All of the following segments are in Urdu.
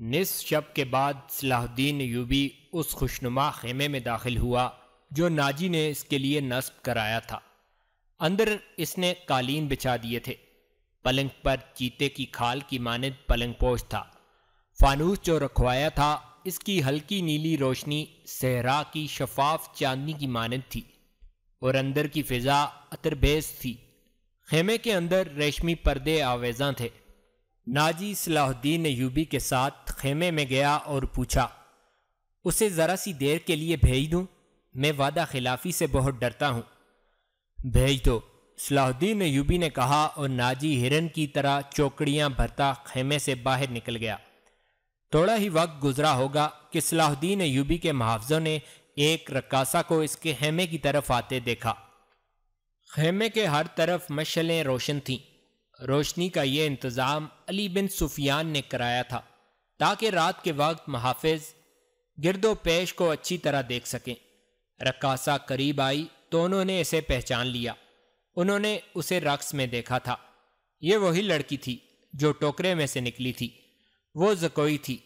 نصف شب کے بعد صلاح الدین ایوبی اس خوشنما خیمے میں داخل ہوا جو ناجی نے اس کے لیے نصب کرایا تھا۔ اندر اس نے قالین بچھا دیے تھے۔ پلنگ پر چیتے کی کھال کی مانند پلنگ پوش تھا۔ فانوس جو رکھوایا تھا اس کی ہلکی نیلی روشنی صحرا کی شفاف چاندنی کی مانند تھی اور اندر کی فضا عطربیز تھی۔ خیمے کے اندر ریشمی پردے آویزاں تھے۔ ناجی صلاح الدین ایوبی کے ساتھ خیمے میں گیا اور پوچھا، اسے ذرا سی دیر کے لیے بھیج دوں؟ میں وعدہ خلافی سے بہت ڈرتا ہوں۔ بھیج دو، صلاح الدین ایوبی نے کہا اور ناجی ہرن کی طرح چوکڑیاں بھرتا خیمے سے باہر نکل گیا۔ تھوڑا ہی وقت گزرا ہوگا کہ صلاح الدین ایوبی کے محافظوں نے ایک رقاصہ کو اس کے خیمے کی طرف آتے دیکھا۔ خیمے کے ہر طرف مشعلیں روشن تھیں۔ روشنی کا یہ انتظام علی بن سفیان نے کرایا تھا تاکہ رات کے وقت محافظ گرد و پیش کو اچھی طرح دیکھ سکیں۔ رقاصہ قریب آئی تو انہوں نے اسے پہچان لیا۔ انہوں نے اسے رقص میں دیکھا تھا۔ یہ وہی لڑکی تھی جو ٹوکرے میں سے نکلی تھی۔ وہ زکوئی تھی۔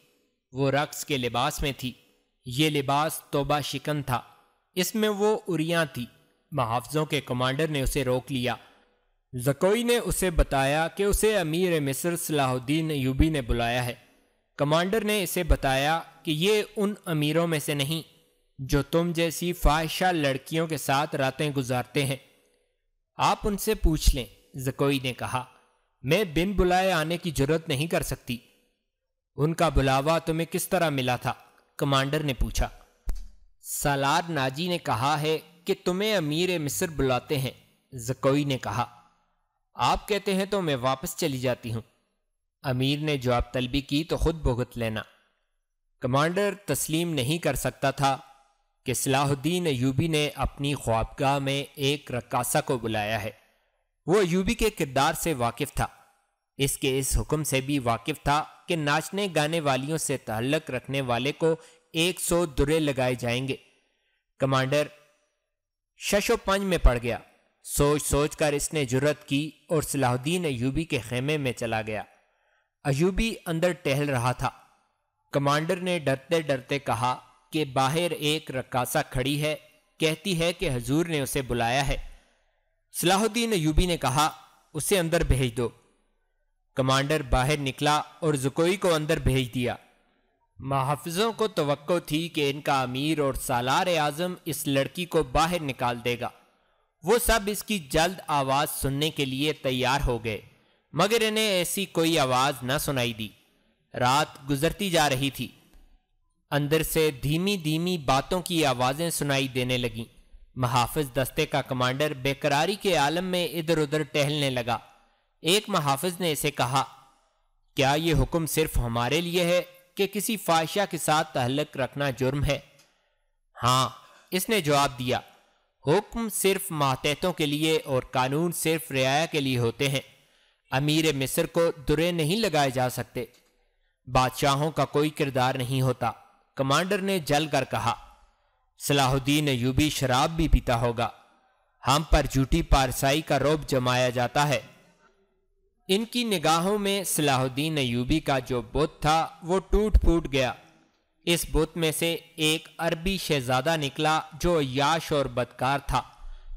وہ رقص کے لباس میں تھی۔ یہ لباس توبہ شکن تھا۔ اس میں وہ عریاں تھی۔ محافظوں کے کمانڈر نے اسے روک لیا۔ زکوئی نے اسے بتایا کہ اسے امیر مصر صلاح الدین ایوبی نے بلایا ہے۔ کمانڈر نے اسے بتایا کہ یہ ان امیروں میں سے نہیں جو تم جیسی فاحشہ لڑکیوں کے ساتھ راتیں گزارتے ہیں۔ آپ ان سے پوچھ لیں، زکوئی نے کہا۔ میں بن بلائے آنے کی جرت نہیں کر سکتی۔ ان کا بلاوا تمہیں کس طرح ملا تھا؟ کمانڈر نے پوچھا۔ سالار ناجی نے کہا ہے کہ تمہیں امیر مصر بلاتے ہیں، زکوئی نے کہا۔ آپ کہتے ہیں تو میں واپس چلی جاتی ہوں۔ امیر نے جواب طلبی کی تو خود بھگت لینا۔ کمانڈر تسلیم نہیں کر سکتا تھا کہ صلاح الدین ایوبی نے اپنی خوابگاہ میں ایک رقاصہ کو بلایا ہے۔ وہ ایوبی کے کردار سے واقف تھا۔ اس کے اس حکم سے بھی واقف تھا کہ ناچنے گانے والیوں سے تعلق رکھنے والے کو 100 درے لگائے جائیں گے۔ کمانڈر شش و پنج میں پڑ گیا۔ سوچ سوچ کر اس نے جرت کی اور صلاح الدین ایوبی کے خیمے میں چلا گیا۔ ایوبی اندر ٹہل رہا تھا۔ کمانڈر نے ڈرتے ڈرتے کہا کہ باہر ایک رقاصہ کھڑی ہے، کہتی ہے کہ حضور نے اسے بلایا ہے۔ صلاح الدین ایوبی نے کہا، اسے اندر بھیج دو۔ کمانڈر باہر نکلا اور زکوئی کو اندر بھیج دیا۔ محافظوں کو توقع تھی کہ ان کا امیر اور سالار اعظم اس لڑکی کو باہر نکال دے گا۔ وہ سب اس کی جلد آواز سننے کے لیے تیار ہو گئے، مگر انہیں ایسی کوئی آواز نہ سنائی دی۔ رات گزرتی جا رہی تھی۔ اندر سے دھیمی دھیمی باتوں کی آوازیں سنائی دینے لگیں۔ محافظ دستے کا کمانڈر بے قراری کے عالم میں ادھر ادھر ٹہلنے لگا۔ ایک محافظ نے اسے کہا، کیا یہ حکم صرف ہمارے لیے ہے کہ کسی فاحشہ کے ساتھ تعلق رکھنا جرم ہے؟ ہاں، اس نے جواب دیا، حکم صرف ماتحتوں کے لیے اور قانون صرف رعایا کے لیے ہوتے ہیں۔ امیر مصر کو درے نہیں لگائے جا سکتے۔ بادشاہوں کا کوئی کردار نہیں ہوتا۔ کمانڈر نے جل کر کہا، صلاح الدین ایوبی شراب بھی پیتا ہوگا۔ ہم پر جھوٹی پارسائی کا رعب جمایا جاتا ہے۔ ان کی نگاہوں میں صلاح الدین ایوبی کا جو بت تھا وہ ٹوٹ پھوٹ گیا۔ اس بت میں سے ایک عربی شہزادہ نکلا جو عیاش اور بدکار تھا،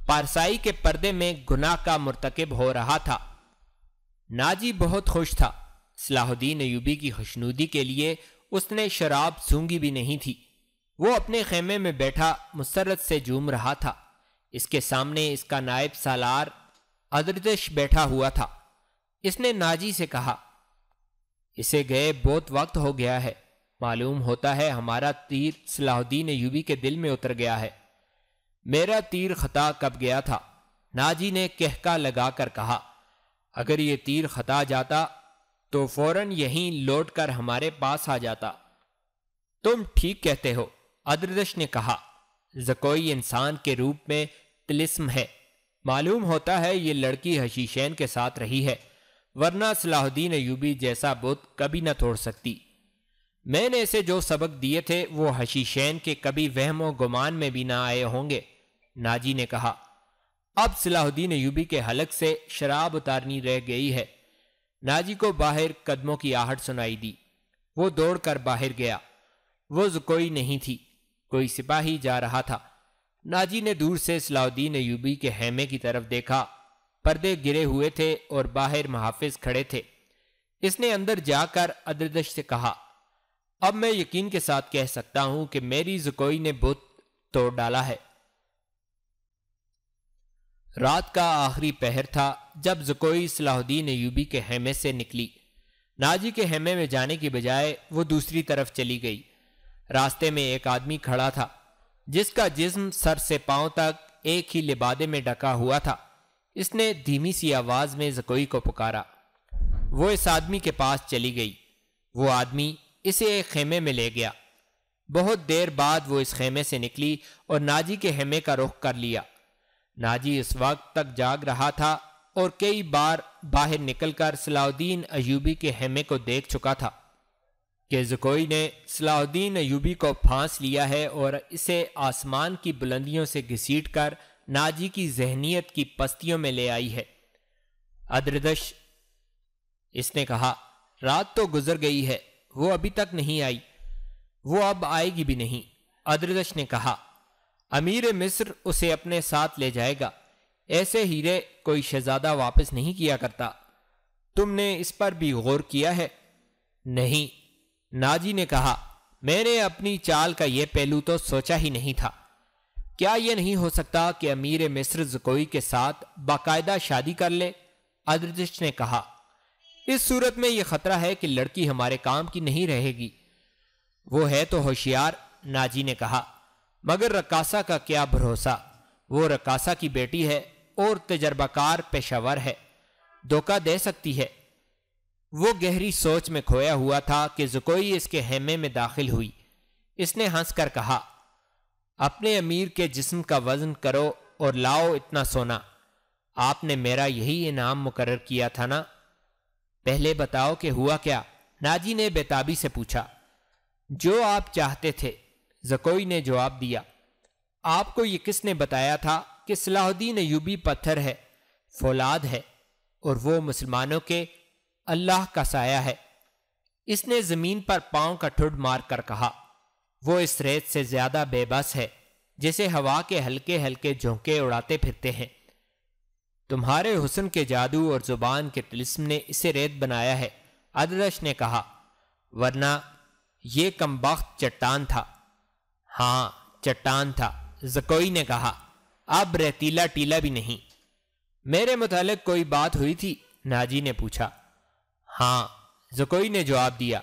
پارسائی کے پردے میں گناہ کا مرتکب ہو رہا تھا۔ ناجی بہت خوش تھا۔ صلاح الدین ایوبی کی خوشنودی کے لیے اس نے شراب سونگھی بھی نہیں تھی۔ وہ اپنے خیمے میں بیٹھا مسرت سے جھوم رہا تھا۔ اس کے سامنے اس کا نائب سالار ادردش بیٹھا ہوا تھا۔ اس نے ناجی سے کہا، اسے گئے بہت وقت ہو گیا ہے۔ معلوم ہوتا ہے ہمارا تیر صلاح الدین ایوبی کے دل میں اتر گیا ہے۔ میرا تیر خطا کب گیا تھا؟ ناجی نے کہکا لگا کر کہا، اگر یہ تیر خطا جاتا تو فوراً یہیں لوٹ کر ہمارے پاس آ جاتا۔ تم ٹھیک کہتے ہو، ادردش نے کہا۔ زکوئی انسان کے روپ میں طلسم ہے۔ معلوم ہوتا ہے یہ لڑکی حشیشین کے ساتھ رہی ہے، ورنہ صلاح الدین ایوبی جیسا بت کبھی نہ توڑ سکتی۔ میں نے اسے جو سبق دیے تھے وہ حشیشین کے کبھی وہم و گمان میں بھی نہ آئے ہوں گے، ناجی نے کہا۔ اب صلاح الدین ایوبی کے حلق سے شراب اتارنی رہ گئی ہے۔ ناجی کو باہر قدموں کی آہٹ سنائی دی۔ وہ دوڑ کر باہر گیا۔ وہ کوئی نہیں تھی، کوئی سپاہی جا رہا تھا۔ ناجی نے دور سے صلاح الدین ایوبی کے خیمے کی طرف دیکھا۔ پردے گرے ہوئے تھے اور باہر محافظ کھڑے تھے۔ اس نے اندر جا کر ادردش سے کہا، اب میں یقین کے ساتھ کہہ سکتا ہوں کہ میری زکوئی نے بت توڑ ڈالا ہے۔ رات کا آخری پہر تھا جب زکوئی صلاح الدین ایوبی کے خیمے سے نکلی۔ ناجی کے خیمے میں جانے کی بجائے وہ دوسری طرف چلی گئی۔ راستے میں ایک آدمی کھڑا تھا جس کا جسم سر سے پاؤں تک ایک ہی لبادے میں ڈھکا ہوا تھا۔ اس نے دھیمی سی آواز میں زکوئی کو پکارا۔ وہ اس آدمی کے پاس چلی گئی۔ وہ آدمی اسے ایک خیمے میں لے گیا۔ بہت دیر بعد وہ اس خیمے سے نکلی اور ناجی کے خیمے کا رخ کر لیا۔ ناجی اس وقت تک جاگ رہا تھا اور کئی بار باہر نکل کر صلاح الدین ایوبی کے خیمے کو دیکھ چکا تھا کہ زکوئی نے صلاح الدین ایوبی کو پھانس لیا ہے اور اسے آسمان کی بلندیوں سے گھسیٹ کر ناجی کی ذہنیت کی پستیوں میں لے آئی ہے۔ ادردش، اس نے کہا، رات تو گزر گئی ہے، وہ ابھی تک نہیں آئی، وہ اب آئے گی بھی نہیں۔ ادردش نے کہا، امیر مصر اسے اپنے ساتھ لے جائے گا، ایسے ہیرے کوئی شہزادہ واپس نہیں کیا کرتا۔ تم نے اس پر بھی غور کیا ہے؟ نہیں، ناجی نے کہا، میں نے اپنی چال کا یہ پہلو تو سوچا ہی نہیں تھا۔ کیا یہ نہیں ہو سکتا کہ امیر مصر زکوئی کے ساتھ باقاعدہ شادی کر لے؟ ادردش نے کہا، اس صورت میں یہ خطرہ ہے کہ لڑکی ہمارے کام کی نہیں رہے گی۔ وہ ہے تو ہوشیار، ناجی نے کہا، مگر رقاصہ کا کیا بھروسہ؟ وہ رقاصہ کی بیٹی ہے اور تجربہ کار پیشہ ور ہے، دھوکہ دے سکتی ہے۔ وہ گہری سوچ میں کھویا ہوا تھا کہ زکوئی اس کے خیمے میں داخل ہوئی۔ اس نے ہنس کر کہا، اپنے امیر کے جسم کا وزن کرو اور لاؤ اتنا سونا۔ آپ نے میرا یہی انعام مقرر کیا تھا نا؟ پہلے بتاؤ کہ ہوا کیا؟ ناجی نے بےتابی سے پوچھا۔ جو آپ چاہتے تھے، زکوئی نے جواب دیا۔ آپ کو یہ کس نے بتایا تھا کہ صلاح الدین ایوبی پتھر ہے، فولاد ہے، اور وہ مسلمانوں کے اللہ کا سایہ ہے؟ اس نے زمین پر پاؤں کا ٹھڈ مار کر کہا، وہ اس ریت سے زیادہ بے بس ہے جسے ہوا کے ہلکے ہلکے جھونکے اڑاتے پھرتے ہیں۔ تمہارے حسن کے جادو اور زبان کے طلسم نے اسے ریت بنایا ہے، ادردش نے کہا، ورنہ یہ کمبخت چٹان تھا۔ ہاں، چٹان تھا، زکوئی نے کہا، اب ریتیلا ٹیلا بھی نہیں۔ میرے متعلق کوئی بات ہوئی تھی؟ ناجی نے پوچھا۔ ہاں، زکوئی نے جواب دیا۔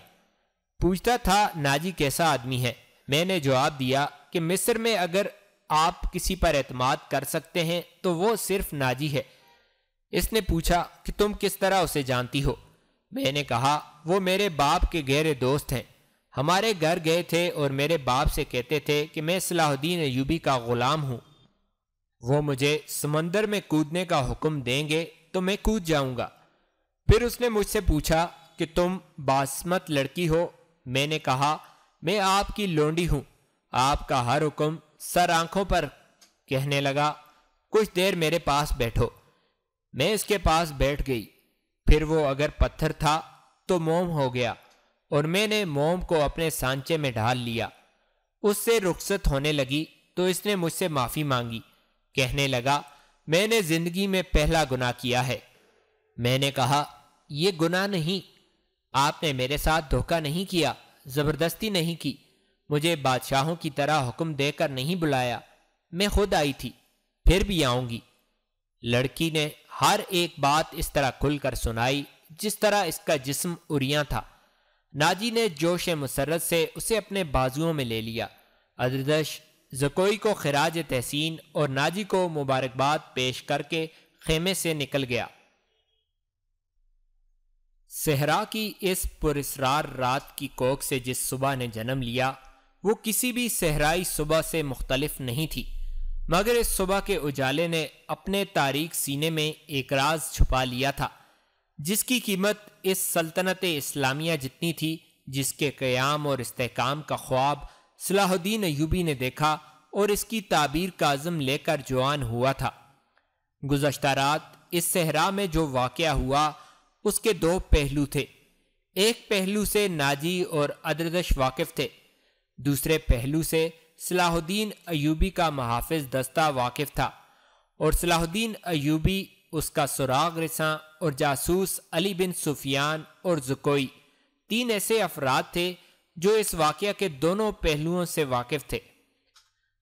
پوچھتا تھا ناجی کیسا آدمی ہے۔ میں نے جواب دیا کہ مصر میں اگر آپ کسی پر اعتماد کر سکتے ہیں تو وہ صرف ناجی ہے۔ اس نے پوچھا کہ تم کس طرح اسے جانتی ہو؟ میں نے کہا، وہ میرے باپ کے گہرے دوست ہیں، ہمارے گھر گئے تھے اور میرے باپ سے کہتے تھے کہ میں صلاح الدین ایوبی کا غلام ہوں، وہ مجھے سمندر میں کودنے کا حکم دیں گے تو میں کود جاؤں گا۔ پھر اس نے مجھ سے پوچھا کہ تم باسمت لڑکی ہو؟ میں نے کہا، میں آپ کی لونڈی ہوں، آپ کا ہر حکم سر آنکھوں پر۔ کہنے لگا، کچھ دیر میرے پاس بیٹھو۔ میں اس کے پاس بیٹھ گئی، پھر وہ اگر پتھر تھا تو موم ہو گیا اور میں نے موم کو اپنے سانچے میں ڈھال لیا۔ اس سے رخصت ہونے لگی تو اس نے مجھ سے معافی مانگی، کہنے لگا، میں نے زندگی میں پہلا گناہ کیا ہے۔ میں نے کہا، یہ گناہ نہیں، آپ نے میرے ساتھ دھوکہ نہیں کیا، زبردستی نہیں کی، مجھے بادشاہوں کی طرح حکم دے کر نہیں بلایا، میں خود آئی تھی، پھر بھی آؤں گی۔ لڑکی نے ہر ایک بات اس طرح کھل کر سنائی جس طرح اس کا جسم اریاں تھا۔ ناجی نے جوش مسرت سے اسے اپنے بازوؤں میں لے لیا۔ ادردش زکوئی کو خراج تحسین اور ناجی کو مبارکباد پیش کر کے خیمے سے نکل گیا۔ صحرا کی اس پراسرار رات کی کوکھ سے جس صبح نے جنم لیا وہ کسی بھی صحرائی صبح سے مختلف نہیں تھی، مگر اس صبح کے اجالے نے اپنے تاریک سینے میں ایک راز چھپا لیا تھا جس کی قیمت اس سلطنت اسلامیہ جتنی تھی جس کے قیام اور استحکام کا خواب صلاح الدین ایوبی نے دیکھا اور اس کی تعبیر کا عزم لے کر جوان ہوا تھا۔ گزشتہ رات اس صحرا میں جو واقعہ ہوا اس کے دو پہلو تھے، ایک پہلو سے ناجی اور ادردش واقف تھے، دوسرے پہلو سے صلاح الدین ایوبی کا محافظ دستہ واقف تھا، اور صلاح الدین ایوبی، اس کا سراغ رساں اور جاسوس علی بن سفیان اور زکوئی، تین ایسے افراد تھے جو اس واقعہ کے دونوں پہلوؤں سے واقف تھے۔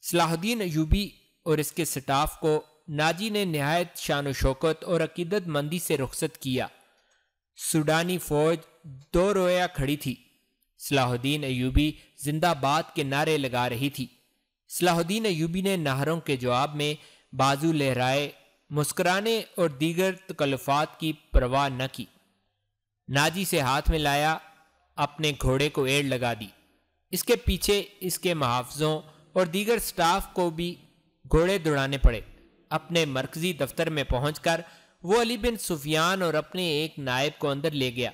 صلاح الدین ایوبی اور اس کے سٹاف کو ناجی نے نہایت شان و شوکت اور عقیدت مندی سے رخصت کیا۔ سوڈانی فوج دو رویہ کھڑی تھی۔ صلاح الدین ایوبی زندہ باد کے نعرے لگا رہی تھی۔ صلاح الدین ایوبی نے نہروں کے جواب میں بازو لہرائے، مسکرانے اور دیگر تکلفات کی پرواہ نہ کی۔ ناجی سے ہاتھ میں لایا، اپنے گھوڑے کو ایڑ لگا دی۔ اس کے پیچھے اس کے محافظوں اور دیگر سٹاف کو بھی گھوڑے دوڑانے پڑے۔ اپنے مرکزی دفتر میں پہنچ کر وہ علی بن سفیان اور اپنے ایک نائب کو اندر لے گیا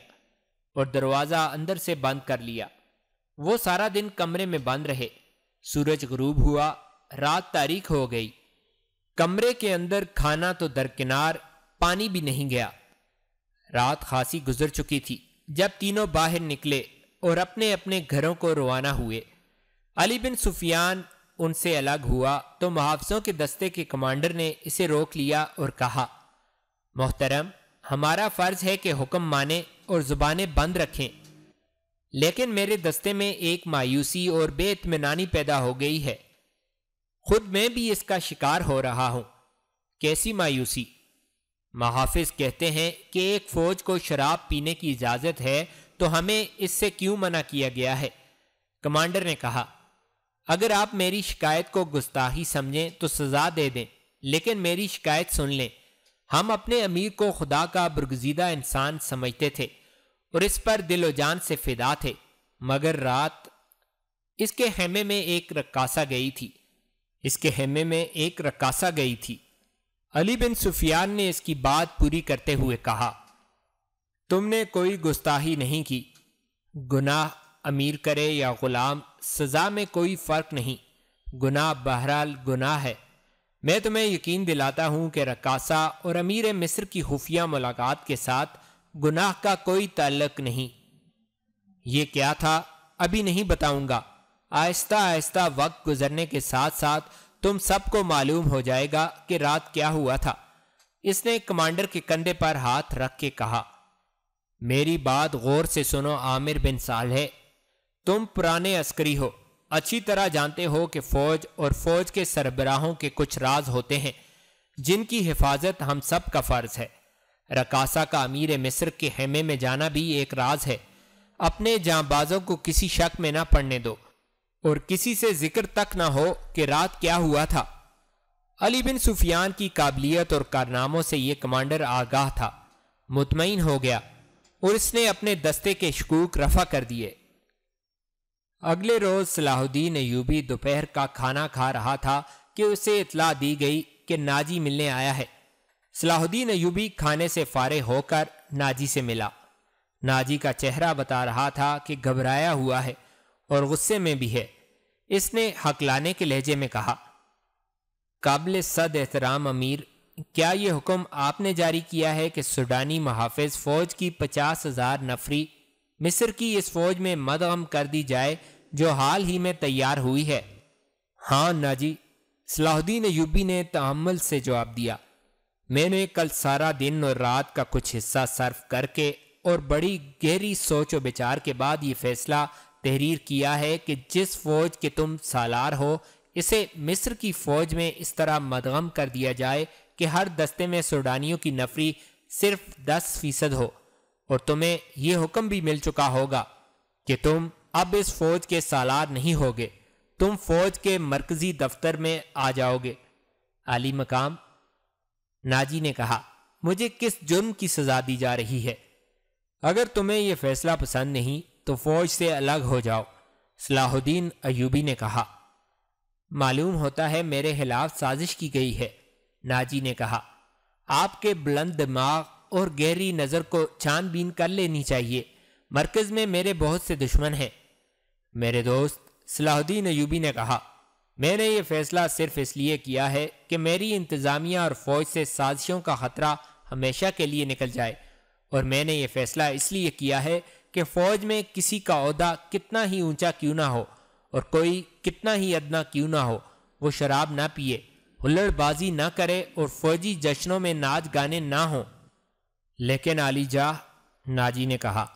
اور دروازہ اندر سے بند کر لیا۔ وہ سارا دن کمرے میں بند رہے۔ سورج غروب ہوا، رات تاریک ہو گئی۔ کمرے کے اندر کھانا تو درکنار، پانی بھی نہیں گیا۔ رات خاصی گزر چکی تھی جب تینوں باہر نکلے اور اپنے اپنے گھروں کو روانہ ہوئے۔ علی بن سفیان ان سے الگ ہوا تو محافظوں کے دستے کے کمانڈر نے اسے روک لیا اور کہا، محترم، ہمارا فرض ہے کہ حکم مانیں اور زبانیں بند رکھیں، لیکن میرے دستے میں ایک مایوسی اور بے اطمینانی پیدا ہو گئی ہے۔ خود میں بھی اس کا شکار ہو رہا ہوں۔ کیسی مایوسی؟ محافظ کہتے ہیں کہ ایک فوج کو شراب پینے کی اجازت ہے تو ہمیں اس سے کیوں منع کیا گیا ہے؟ کمانڈر نے کہا، اگر آپ میری شکایت کو گستاخی سمجھیں تو سزا دے دیں، لیکن میری شکایت سن لیں۔ ہم اپنے امیر کو خدا کا برگزیدہ انسان سمجھتے تھے اور اس پر دل و جان سے فدا تھے، مگر رات اس کے خیمے میں ایک رقاصہ گئی تھی۔ علی بن سفیان نے اس کی بات پوری کرتے ہوئے کہا، تم نے کوئی گستاخی نہیں کی۔ گناہ امیر کرے یا غلام، سزا میں کوئی فرق نہیں۔ گناہ بہرحال گناہ ہے۔ میں تمہیں یقین دلاتا ہوں کہ رقاصہ اور امیر مصر کی خفیہ ملاقات کے ساتھ گناہ کا کوئی تعلق نہیں۔ یہ کیا تھا ابھی نہیں بتاؤں گا، آہستہ آہستہ وقت گزرنے کے ساتھ ساتھ تم سب کو معلوم ہو جائے گا کہ رات کیا ہوا تھا۔ اس نے کمانڈر کے کندھے پر ہاتھ رکھ کے کہا، میری بات غور سے سنو عامر بن صالح، تم پرانے عسکری ہو، اچھی طرح جانتے ہو کہ فوج اور فوج کے سربراہوں کے کچھ راز ہوتے ہیں جن کی حفاظت ہم سب کا فرض ہے۔ رقاصہ کا امیر مصر کے خیمے میں جانا بھی ایک راز ہے۔ اپنے جانبازوں کو کسی شک میں نہ پڑنے دو اور کسی سے ذکر تک نہ ہو کہ رات کیا ہوا تھا۔ علی بن سفیان کی قابلیت اور کارناموں سے یہ کمانڈر آگاہ تھا، مطمئن ہو گیا اور اس نے اپنے دستے کے شکوک رفع کر دیے۔ اگلے روز صلاح الدین ایوبی دوپہر کا کھانا کھا رہا تھا کہ اسے اطلاع دی گئی کہ ناجی ملنے آیا ہے۔ صلاح الدین ایوبی کھانے سے فارغ ہو کر ناجی سے ملا۔ ناجی کا چہرہ بتا رہا تھا کہ گھبرایا ہوا ہے اور غصے میں بھی ہے۔ اس نے ہکلانے کے لہجے میں کہا، قابل صد احترام امیر، کیا یہ حکم آپ نے جاری کیا ہے کہ سوڈانی محافظ فوج کی 50,000 نفری مصر کی اس فوج میں مدغم کر دی جائے جو حال ہی میں تیار ہوئی ہے؟ ہاں ناجی، صلاح الدین ایوبی نے تحمل سے جواب دیا، میں نے کل سارا دن اور رات کا کچھ حصہ صرف کر کے اور بڑی گہری سوچ و بچار کے بعد یہ فیصلہ تحریر کیا ہے کہ جس فوج کے تم سالار ہو اسے مصر کی فوج میں اس طرح مدغم کر دیا جائے کہ ہر دستے میں سوڈانیوں کی نفری صرف 10% ہو، اور تمہیں یہ حکم بھی مل چکا ہوگا کہ تم اب اس فوج کے سالار نہیں ہوگے، تم فوج کے مرکزی دفتر میں آ جاؤ گے۔ عالی مقام، ناجی نے کہا، مجھے کس جرم کی سزا دی جا رہی ہے؟ اگر تمہیں یہ فیصلہ پسند نہیں تو فوج سے الگ ہو جاؤ، صلاح الدین ایوبی نے کہا۔ معلوم ہوتا ہے میرے خلاف سازش کی گئی ہے، ناجی نے کہا۔ آپ کے بلند دماغ اور گہری نظر کو چھان بین کر لینی چاہیے، مرکز میں میرے بہت سے دشمن ہیں۔ میرے دوست، صلاح الدین ایوبی نے کہا، میں نے یہ فیصلہ صرف اس لیے کیا ہے کہ میری انتظامیہ اور فوج سے سازشوں کا خطرہ ہمیشہ کے لیے نکل جائے اور میں نے یہ فیصلہ اس لیے کیا ہے کہ فوج میں کسی کا عہدہ کتنا ہی اونچا کیوں نہ ہو اور کوئی کتنا ہی ادنا کیوں نہ ہو، وہ شراب نہ پیے، ہلڑ بازی نہ کرے اور فوجی جشنوں میں ناچ گانے نہ ہوں۔ لیکن علی جاہ، ناجی نے کہا،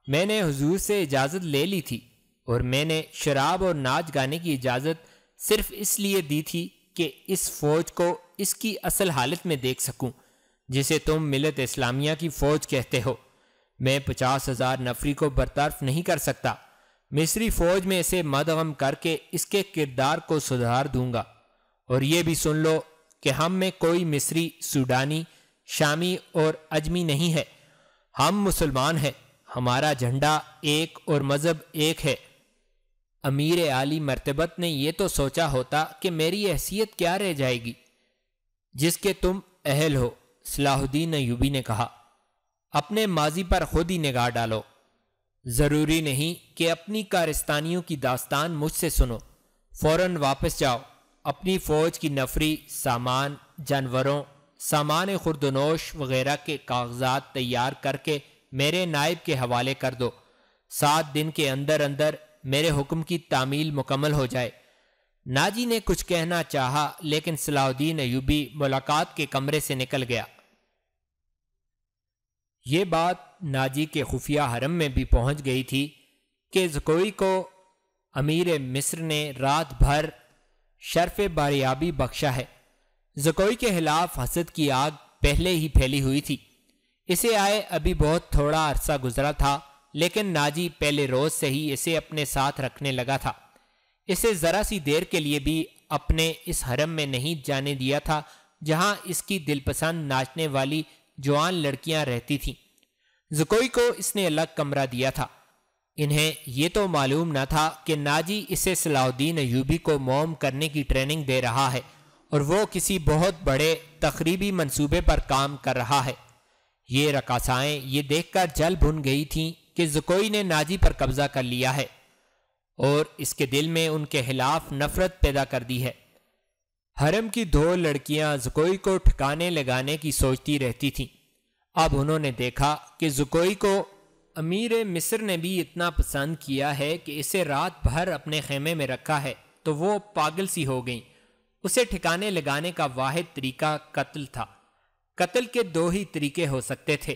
میں نے حضور سے اجازت لے لی تھی، اور میں نے شراب اور ناچ گانے کی اجازت صرف اس لیے دی تھی کہ اس فوج کو اس کی اصل حالت میں دیکھ سکوں جسے تم ملت اسلامیہ کی فوج کہتے ہو۔ میں 50,000 نفری کو برطرف نہیں کر سکتا، مصری فوج میں اسے مدغم کر کے اس کے کردار کو سدھار دوں گا۔ اور یہ بھی سن لو کہ ہم میں کوئی مصری، سوڈانی، شامی اور اجمی نہیں ہے، ہم مسلمان ہیں، ہمارا جھنڈا ایک اور مذہب ایک ہے۔ امیر عالی مرتبت نے یہ تو سوچا ہوتا کہ میری حیثیت کیا رہ جائے گی جس کے تم اہل ہو، صلاح الدین ایوبی نے کہا۔ اپنے ماضی پر خود ہی نگاہ ڈالو، ضروری نہیں کہ اپنی کارستانیوں کی داستان مجھ سے سنو، فوراً واپس جاؤ، اپنی فوج کی نفری، سامان، جانوروں، سامان خوردونوش وغیرہ کے کاغذات تیار کر کے میرے نائب کے حوالے کر دو، 7 دن کے اندر اندر میرے حکم کی تعمیل مکمل ہو جائے۔ ناجی نے کچھ کہنا چاہا لیکن صلاح الدین ایوبی ملاقات کے کمرے سے نکل گیا۔ یہ بات ناجی کے خفیہ حرم میں بھی پہنچ گئی تھی کہ زکوئی کو امیر مصر نے رات بھر شرف باریابی بخشا ہے۔ زکوئی کے خلاف حسد کی آگ پہلے ہی پھیلی ہوئی تھی، اسے آئے ابھی بہت تھوڑا عرصہ گزرا تھا، لیکن ناجی پہلے روز سے ہی اسے اپنے ساتھ رکھنے لگا تھا، اسے ذرا سی دیر کے لیے بھی اپنے اس حرم میں نہیں جانے دیا تھا جہاں اس کی دل پسند ناچنے والی جوان لڑکیاں رہتی تھیں۔ زکوئی کو اس نے الگ کمرہ دیا تھا۔ انہیں یہ تو معلوم نہ تھا کہ ناجی اسے صلاح الدین ایوبی کو موم کرنے کی ٹریننگ دے رہا ہے اور وہ کسی بہت بڑے تخریبی منصوبے پر کام کر رہا ہے۔ یہ رقاصائیں یہ دیکھ کر جل بھن گئی تھیں کہ زکوئی نے ناجی پر قبضہ کر لیا ہے اور اس کے دل میں ان کے خلاف نفرت پیدا کر دی ہے۔ حرم کی 2 لڑکیاں زکوئی کو ٹھکانے لگانے کی سوچتی رہتی تھیں۔ اب انہوں نے دیکھا کہ زکوئی کو امیر مصر نے بھی اتنا پسند کیا ہے کہ اسے رات بھر اپنے خیمے میں رکھا ہے تو وہ پاگل سی ہو گئیں۔ اسے ٹھکانے لگانے کا واحد طریقہ قتل تھا۔ قتل کے 2 ہی طریقے ہو سکتے تھے،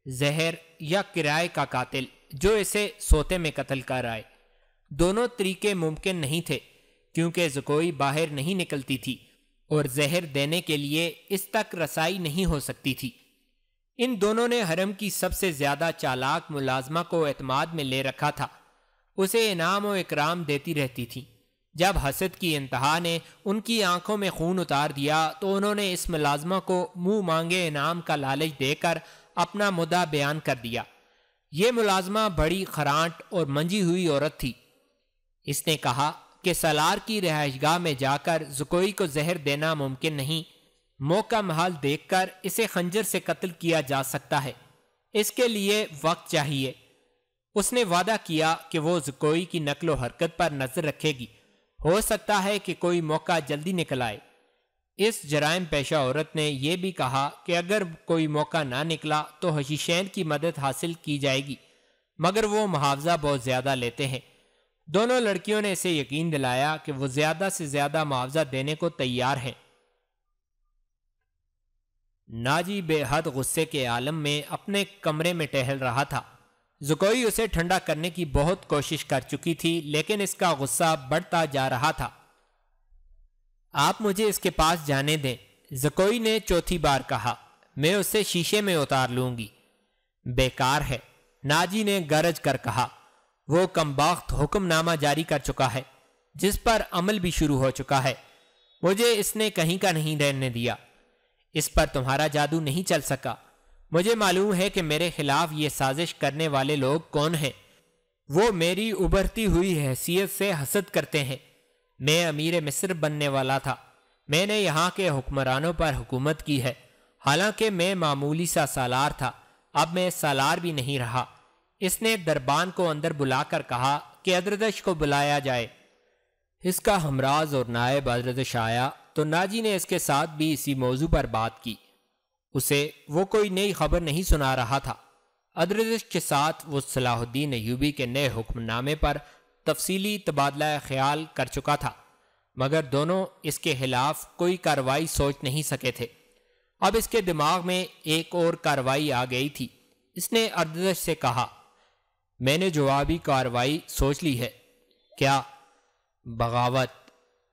زہر یا کرائے کا قاتل جو اسے سوتے میں قتل کر آئے۔ دونوں طریقے ممکن نہیں تھے کیونکہ زکوئی باہر نہیں نکلتی تھی اور زہر دینے کے لیے اس تک رسائی نہیں ہو سکتی تھی۔ ان دونوں نے حرم کی سب سے زیادہ چالاک ملازمہ کو اعتماد میں لے رکھا تھا، اسے انعام و اکرام دیتی رہتی تھی۔ جب حسد کی انتہا نے ان کی آنکھوں میں خون اتار دیا تو انہوں نے اس ملازمہ کو منہ مانگے انعام کا لالچ دے کر اپنا مدعا بیان کر دیا۔ یہ ملازمہ بڑی خرانٹ اور منجی ہوئی عورت تھی۔ اس نے کہا کہ سالار کی رہائش گاہ میں جا کر زکوئی کو زہر دینا ممکن نہیں، موقع محال دیکھ کر اسے خنجر سے قتل کیا جا سکتا ہے، اس کے لیے وقت چاہیے۔ اس نے وعدہ کیا کہ وہ زکوئی کی نقل و حرکت پر نظر رکھے گی، ہو سکتا ہے کہ کوئی موقع جلدی نکل آئے۔ اس جرائم پیشہ عورت نے یہ بھی کہا کہ اگر کوئی موقع نہ نکلا تو حشیشین کی مدد حاصل کی جائے گی، مگر وہ معاوضہ بہت زیادہ لیتے ہیں۔ دونوں لڑکیوں نے اسے یقین دلایا کہ وہ زیادہ سے زیادہ معاوضہ دینے کو تیار ہیں۔ ناجی بے حد غصے کے عالم میں اپنے کمرے میں ٹہل رہا تھا۔ زکوئی اسے ٹھنڈا کرنے کی بہت کوشش کر چکی تھی لیکن اس کا غصہ بڑھتا جا رہا تھا۔ آپ مجھے اس کے پاس جانے دیں، زکوئی نے چوتھی بار کہا، میں اسے شیشے میں اتار لوں گی۔ بیکار ہے، ناجی نے گرج کر کہا، وہ کمبخت حکم نامہ جاری کر چکا ہے جس پر عمل بھی شروع ہو چکا ہے، مجھے اس نے کہیں کا نہیں رہنے دیا، اس پر تمہارا جادو نہیں چل سکا۔ مجھے معلوم ہے کہ میرے خلاف یہ سازش کرنے والے لوگ کون ہیں، وہ میری ابھرتی ہوئی حیثیت سے حسد کرتے ہیں۔ میں امیر مصر بننے والا تھا، میں نے یہاں کے حکمرانوں پر حکومت کی ہے، حالانکہ میں معمولی سا سالار تھا، اب میں سالار بھی نہیں رہا۔ اس نے دربان کو اندر بلا کر کہا کہ ادردش کو بلایا جائے۔ اس کا ہمراز اور نائب ادردش آیا تو ناجی نے اس کے ساتھ بھی اسی موضوع پر بات کی۔ اسے وہ کوئی نئی خبر نہیں سنا رہا تھا۔ ادردش کے ساتھ وہ صلاح الدین ایوبی کے نئے حکم نامے پر تفصیلی تبادلہ خیال کر چکا تھا، مگر دونوں اس کے خلاف کوئی کارروائی سوچ نہیں سکے تھے۔ اب اس کے دماغ میں ایک اور کارروائی آ گئی تھی۔ اس نے ادردش سے کہا، میں نے جوابی کارروائی سوچ لی ہے۔ کیا؟ بغاوت،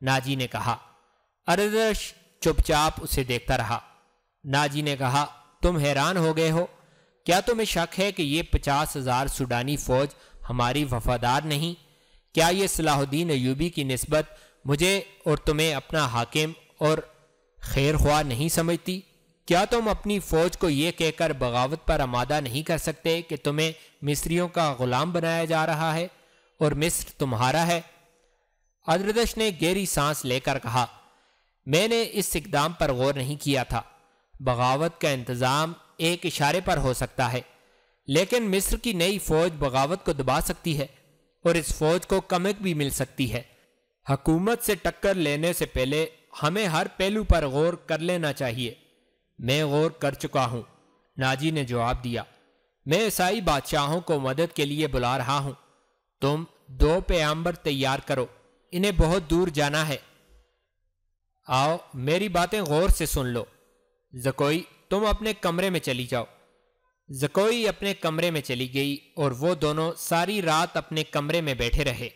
ناجی نے کہا۔ ادردش چپ چاپ اسے دیکھتا رہا۔ ناجی نے کہا، تم حیران ہو گئے ہو؟ کیا تمہیں شک ہے کہ یہ 50,000 سوڈانی فوج ہماری وفادار نہیں؟ کیا یہ صلاح الدین ایوبی کی نسبت مجھے اور تمہیں اپنا حاکم اور خیر خواہ نہیں سمجھتی؟ کیا تم اپنی فوج کو یہ کہہ کر بغاوت پر آمادہ نہیں کر سکتے کہ تمہیں مصریوں کا غلام بنایا جا رہا ہے اور مصر تمہارا ہے؟ ادردش نے گہری سانس لے کر کہا، میں نے اس اقدام پر غور نہیں کیا تھا۔ بغاوت کا انتظام ایک اشارے پر ہو سکتا ہے، لیکن مصر کی نئی فوج بغاوت کو دبا سکتی ہے اور اس فوج کو کمک بھی مل سکتی ہے۔ حکومت سے ٹکر لینے سے پہلے ہمیں ہر پہلو پر غور کر لینا چاہیے۔ میں غور کر چکا ہوں، ناجی نے جواب دیا۔ میں عیسائی بادشاہوں کو مدد کے لیے بلا رہا ہوں۔ تم 2 پیغمبر تیار کرو، انہیں بہت دور جانا ہے۔ آؤ میری باتیں غور سے سن لو۔ زکوئی، تم اپنے کمرے میں چلی جاؤ۔ زکوئی اپنے کمرے میں چلی گئی اور وہ دونوں ساری رات اپنے کمرے میں بیٹھے رہے۔